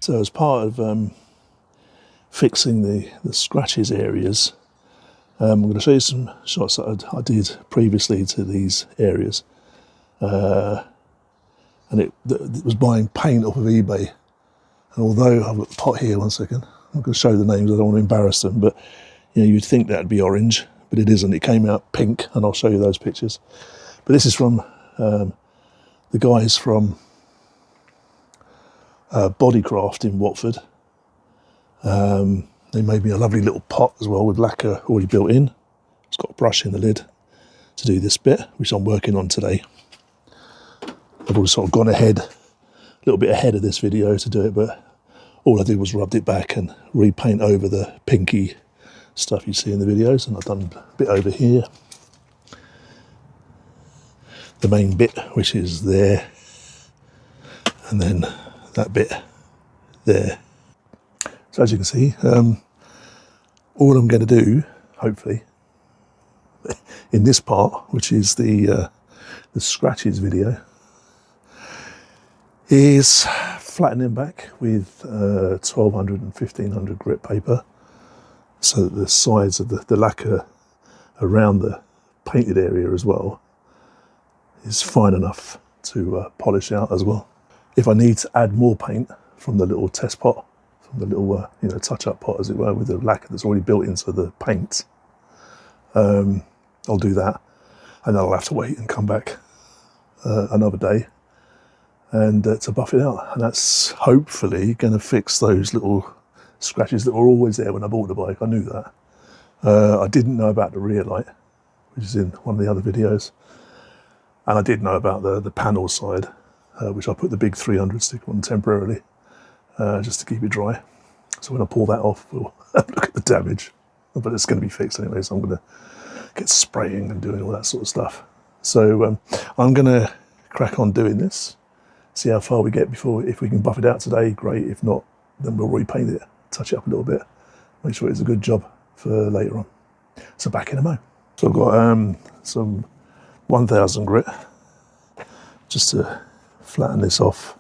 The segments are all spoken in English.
So as part of fixing the scratches areas, I'm going to show you some shots that I did previously to these areas. And it was buying paint off of eBay. And although I've got the pot here, one second, I'm going to show the names, I don't want to embarrass them, but you know, you'd think that'd be orange, but it isn't. It came out pink, and I'll show you those pictures. But this is from the guys from Bodicraft in Watford. They made me a lovely little pot as well with lacquer already built in. It's got a brush in the lid to do this bit, which I'm working on today. I've always sort of gone ahead, a little bit ahead of this video to do it, but all I did was rubbed it back and repaint over the pinky stuff you see in the videos, and I've done a bit over here. The main bit, which is there, and then that bit there. So as you can see, all I'm going to do, hopefully, in this part, which is the scratches video, is flattening back with 1200 and 1500 grit paper, so that the sides of the lacquer around the painted area as well is fine enough to polish out as well. If I need to add more paint from the little test pot, from the little touch-up pot as it were, with the lacquer that's already built into the paint, I'll do that, and then I'll have to wait and come back another day and to buff it out, and that's hopefully going to fix those little scratches that were always there when I bought the bike. I knew that. I didn't know about the rear light, which is in one of the other videos, and I did know about the panel side, which I put the big 300 sticker on temporarily, just to keep it dry. So when I pull that off, we'll look at the damage, but it's going to be fixed anyway, so I'm going to get spraying and doing all that sort of stuff. So I'm going to crack on doing this, see how far we get before, if we can buff it out today, great. If not, then we'll repaint it, touch it up a little bit, make sure it's a good job for later on. So back in a mo. So I've got some 1000 grit just to flatten this off.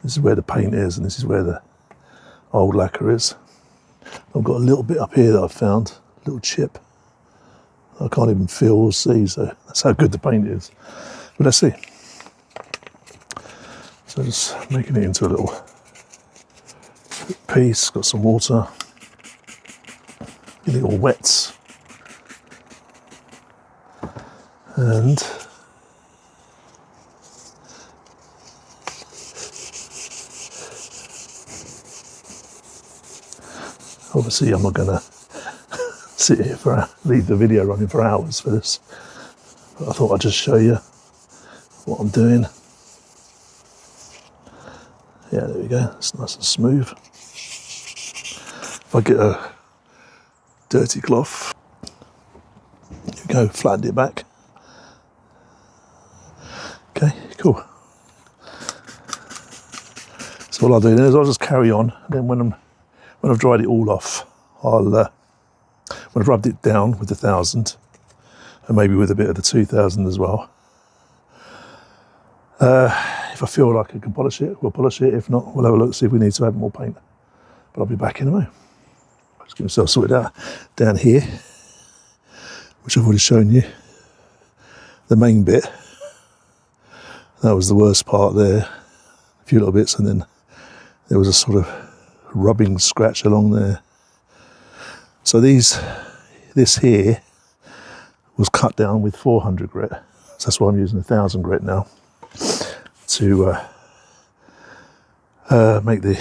This is where the paint is, and this is where the old lacquer is. I've got a little bit up here that I've found, a little chip. I can't even feel or see, so that's how good the paint is. But let's see. So just making it into a little piece, got some water, getting it all wet. And obviously I'm not going to sit here leave the video running for hours for this, but I thought I'd just show you what I'm doing. Yeah, there we go, it's nice and smooth. If I get a dirty cloth, here we go, flattened it back. Okay, cool. So what I'll do then is I'll just carry on, and then when I've dried it all off, when I've rubbed it down with the 1000, and maybe with a bit of the 2000 as well, if I feel like I can polish it, we'll polish it. If not, we'll have a look, see if we need to add more paint. But I'll be back in a moment. I'll just get myself sorted out down here, which I've already shown you. The main bit, that was the worst part there. A few little bits, and then there was a sort of rubbing scratch along there. So this here was cut down with 400 grit. So that's why I'm using 1000 grit now to make the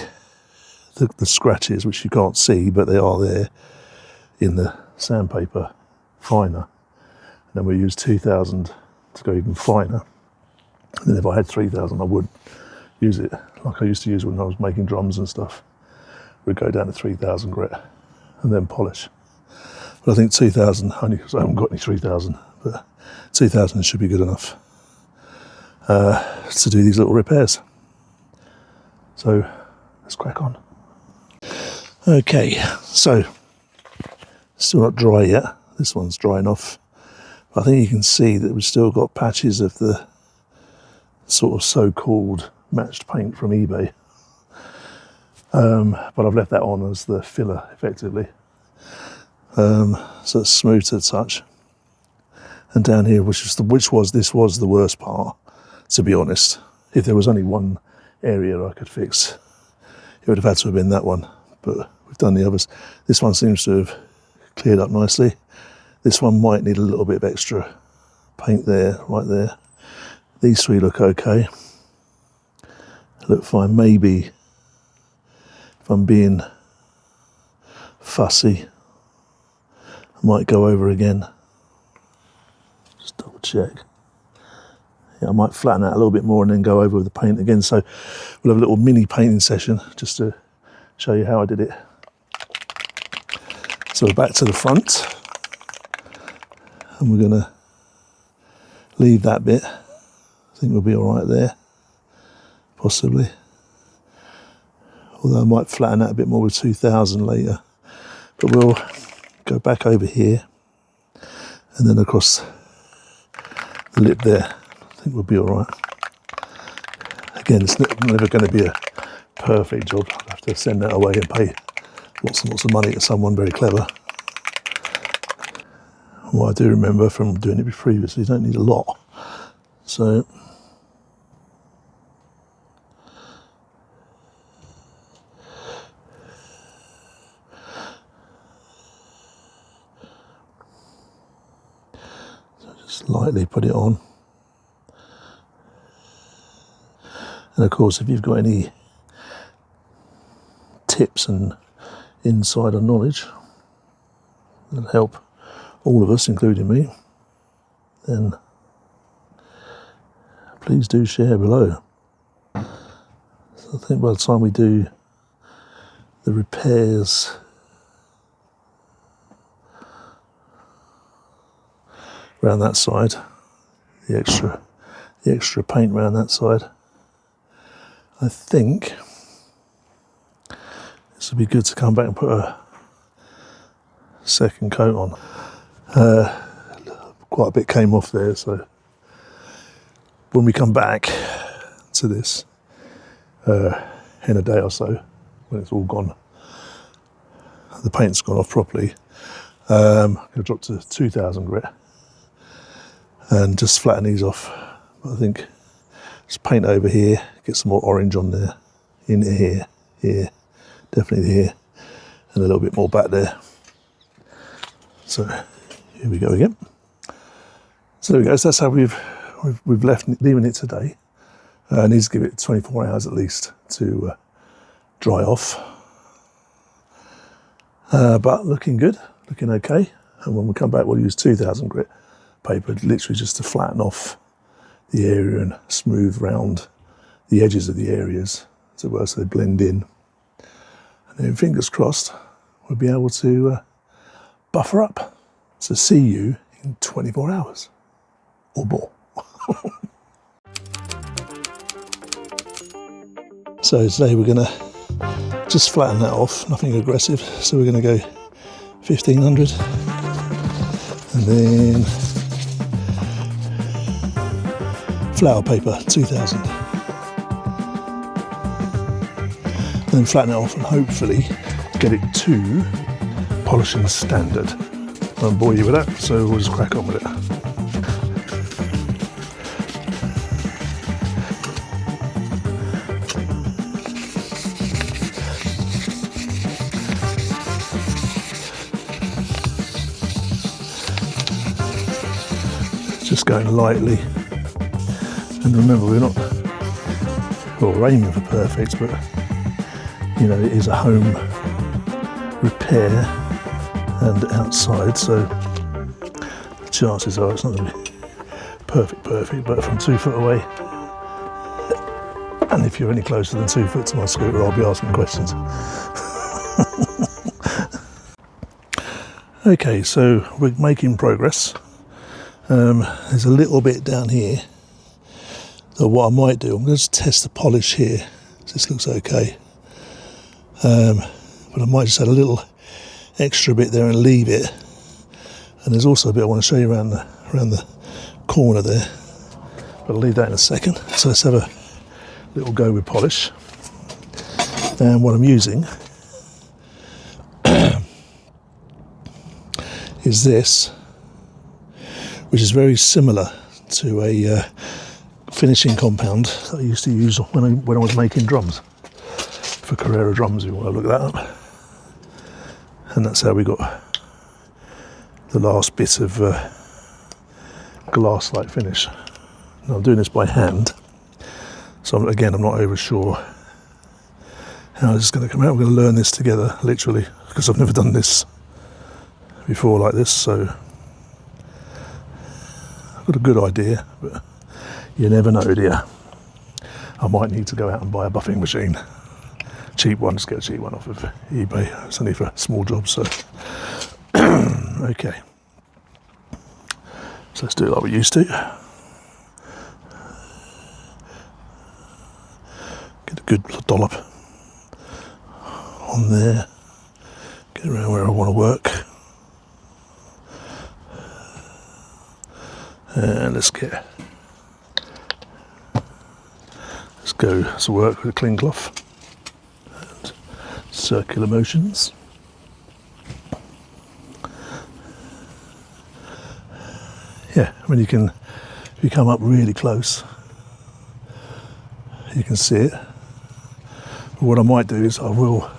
scratches, which you can't see, but they are there in the sandpaper finer. And then we use 2000 to go even finer. And then if I had 3000, I would use it like I used to use when I was making drums and stuff. We'd go down to 3000 grit and then polish. But I think 2000, only because I haven't got any 3000, but 2000 should be good enough to do these little repairs. So let's crack on. Okay, so still not dry yet. This one's drying off. But I think you can see that we've still got patches of the sort of so-called matched paint from eBay. but I've left that on as the filler effectively. So it's smooth to the touch. And down here, this was the worst part, to be honest. If there was only one area I could fix, it would have had to have been that one, but we've done the others. This one seems to have cleared up nicely. This one might need a little bit of extra paint there, right there. These three look okay. Look fine. Maybe, if I'm being fussy, I might go over again. Just double check. Yeah, I might flatten out a little bit more and then go over with the paint again. So we'll have a little mini painting session just to show you how I did it. So we're back to the front, and we're going to leave that bit. I think we'll be all right there, possibly. Although I might flatten that a bit more with 2000 later. But we'll go back over here and then across the lip there. I think we'll be all right. Again, it's never going to be a perfect job. I'll have to send that away and pay lots and lots of money to someone very clever. What I do remember from doing it previously, you don't need a lot. So just lightly put it on. And of course, if you've got any tips and insider knowledge that help all of us, including me, then please do share below. So I think by the time we do the repairs around that side, the extra paint around that side, I think this would be good to come back and put a second coat on. Quite a bit came off there, so when we come back to this in a day or so, when it's all gone, the paint's gone off properly, I'm going to drop to 2000 grit and just flatten these off. I think just paint over here, get some more orange on there, in here, definitely here, and a little bit more back there. So here we go again. So there we go. So that's how we've leaving it today. I need to give it 24 hours at least to dry off. But looking good, looking okay. And when we come back, we'll use 2000 grit paper, literally just to flatten off the area and smooth round the edges of the areas, as it were, so they blend in. And then fingers crossed, we'll be able to buffer up. So see you in 24 hours or more. So today we're going to just flatten that off, nothing aggressive. So we're going to go 1500 and then flower paper 2000. And then flatten it off and hopefully get it to polishing standard. I won't bore you with that, so we'll just crack on with it. Just going lightly. And remember, we're aiming for perfect, but you know, it is a home repair and outside, so the chances are it's not going to be perfect, but from 2 foot away, and if you're any closer than 2 foot to my scooter, I'll be asking questions. Okay, so we're making progress. There's a little bit down here, so what I might do, I'm going to test the polish here. This looks okay, but I might just add a little extra bit there and leave it. And there's also a bit I want to show you around the corner there, but I'll leave that in a second. So let's have a little go with polish. And what I'm using is this, which is very similar to a finishing compound that I used to use when I was making drums for Carrera drums. You want to look that up, and that's how we got the last bit of glass-like finish. Now I'm doing this by hand, so again I'm not over sure how this is going to come out. We're going to learn this together, literally, because I've never done this before like this, so I've got a good idea, but you never know, do you? I might need to go out and buy a buffing machine. Cheap one, just get a cheap one off of eBay. It's only for small jobs, so. Okay. So let's do it like we used to. Get a good dollop on there. Get around where I want to work. And let's go to work with a clean cloth and circular motions. Yeah, when if you come up really close, you can see it. But what I might do is I will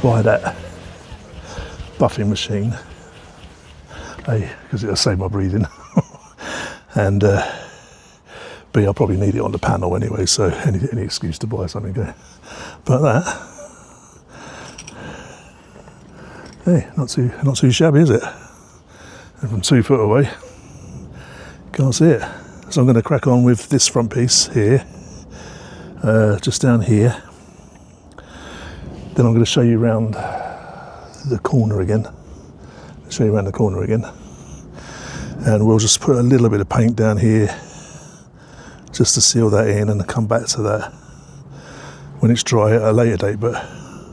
buy that buffing machine, A, because it'll save my breathing, and B, I'll probably need it on the panel anyway, so any excuse to buy something. But that, hey, not too shabby, is it? And from 2 foot away, can't see it. So I'm going to crack on with this front piece here, just down here. Then I'm going to show you around the corner again. And we'll just put a little bit of paint down here just to seal that in, and come back to that when it's dry at a later date. But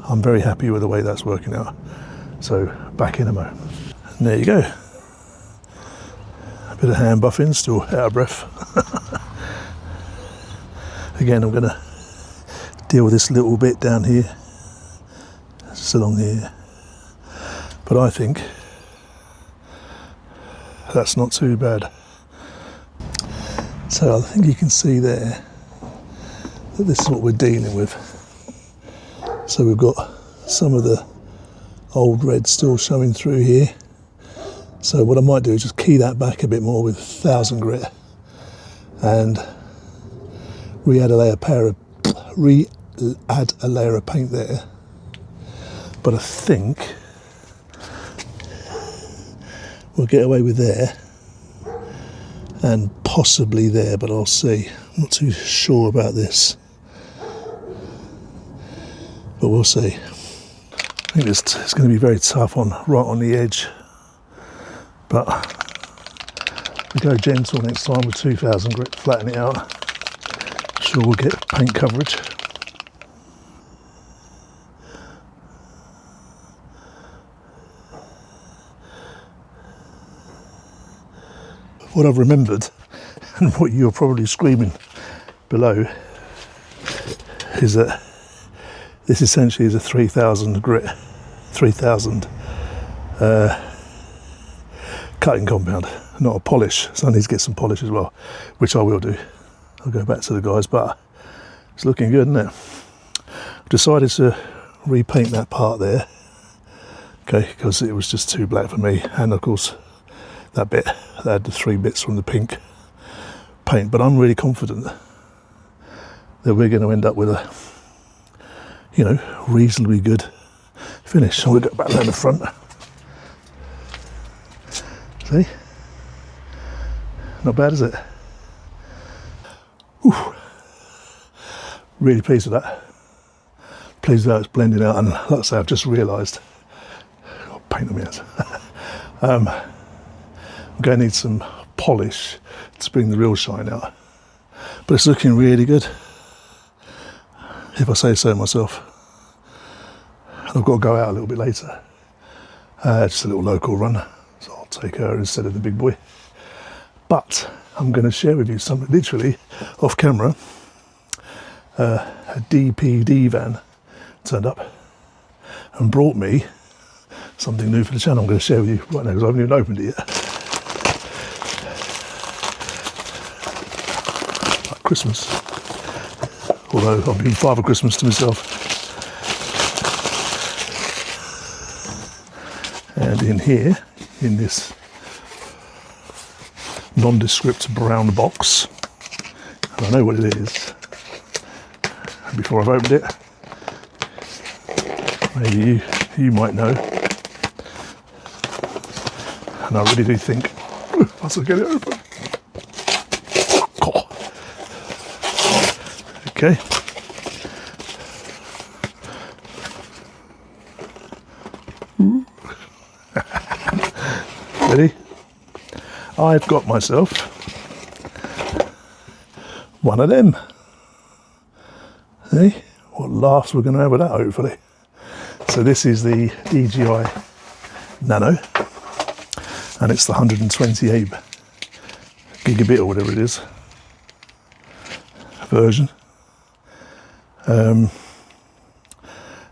I'm very happy with the way that's working out. So back in a mo. And there you go. A bit of hand buffing, still out of breath. Again, I'm going to deal with this little bit down here, just along here. But I think that's not too bad. So I think you can see there that this is what we're dealing with. So we've got some of the old red still showing through here. So what I might do is just key that back a bit more with 1000 grit and re-add a layer of paint there. But I think we'll get away with there and possibly there, but I'll see. I'm not too sure about this, but we'll see. I think it's going to be very tough right on the edge, but we go gentle next time with 2000 grit, flatten it out. Sure, we'll get paint coverage. What I've remembered, and what you're probably screaming below, is that this essentially is a 3000 grit, 3000 cutting compound, not a polish. So I need to get some polish as well, which I will do. I'll go back to the guys, but it's looking good, isn't it? I've decided to repaint that part there, okay, because it was just too black for me, and of course that bit, that had the 3 bits from the pink paint. But I'm really confident that we're going to end up with a, reasonably good finish. So we'll go back down the front. See? Not bad, is it? Whew. Really pleased with that. Pleased with how it's blending out, and like I say, I've just realised, I'll paint on my hands. I'm going to need some polish to bring the real shine out, but it's looking really good, if I say so myself. And I've got to go out a little bit later, just a little local run, so I'll take her instead of the big boy. But I'm going to share with you something literally off camera a DPD van turned up and brought me something new for the channel. I'm going to share with you right now because I haven't even opened it yet. Like Christmas. Although I've been Father Christmas to myself. And in here, in this nondescript brown box, and I know what it is, and before I've opened it, maybe you might know, and I really do think, once I get it open, oh. Okay, ready? I've got myself one of them. Hey, what laughs we're going to have with that, hopefully. So this is the DJI Nano, and it's the 128 gigabit or whatever it is version. And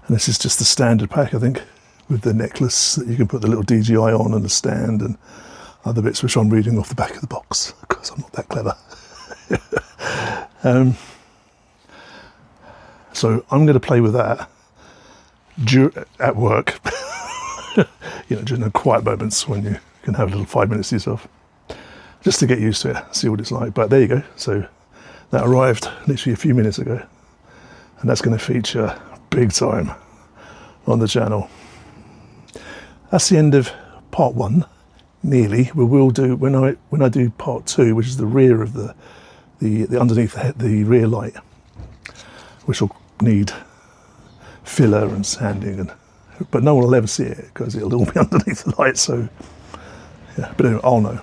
this is just the standard pack, I think, with the necklace that you can put the little DJI on and the stand and other bits, which I'm reading off the back of the box because I'm not that clever. So I'm going to play with that at work, you know, during the quiet moments when you can have a little 5 minutes to yourself, just to get used to it, see what it's like. But there you go. So that arrived literally a few minutes ago, and that's going to feature big time on the channel. That's the end of part one. Nearly. We will do when I do part two, which is the rear of the underneath the rear light, which will need filler and sanding, but no one will ever see it because it'll all be underneath the light. So yeah, but anyway, I'll know.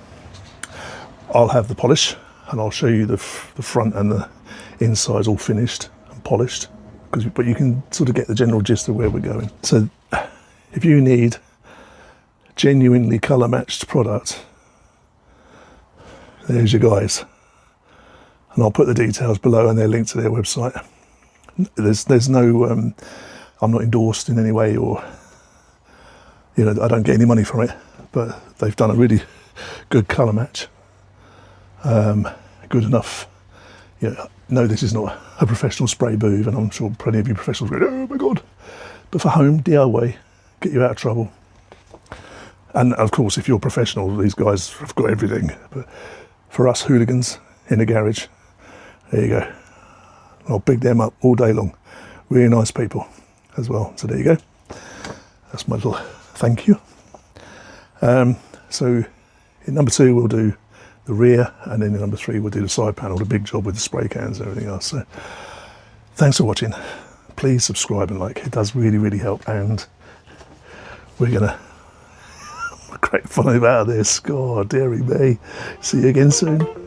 I'll have the polish, and I'll show you the front and the insides all finished and polished. But you can sort of get the general gist of where we're going. So if you need genuinely colour matched product, there's your guys, and I'll put the details below and they're linked to their website. There's no I'm not endorsed in any way, or you know, I don't get any money from it, but they've done a really good colour match, good enough. You know, no, this is not a professional spray booth, and I'm sure plenty of you professionals go, oh my god, but for home DIY, get you out of trouble. And of course, if you're professional, these guys have got everything. But for us hooligans in the garage, there you go. I'll big them up all day long. Really nice people as well. So there you go. That's my little thank you. So in number two, we'll do the rear, and then in number three, we'll do the side panel, the big job with the spray cans and everything else. So thanks for watching. Please subscribe and like. It does really, really help. And we're going to crack fun out of this. God, dearie me. See you again soon.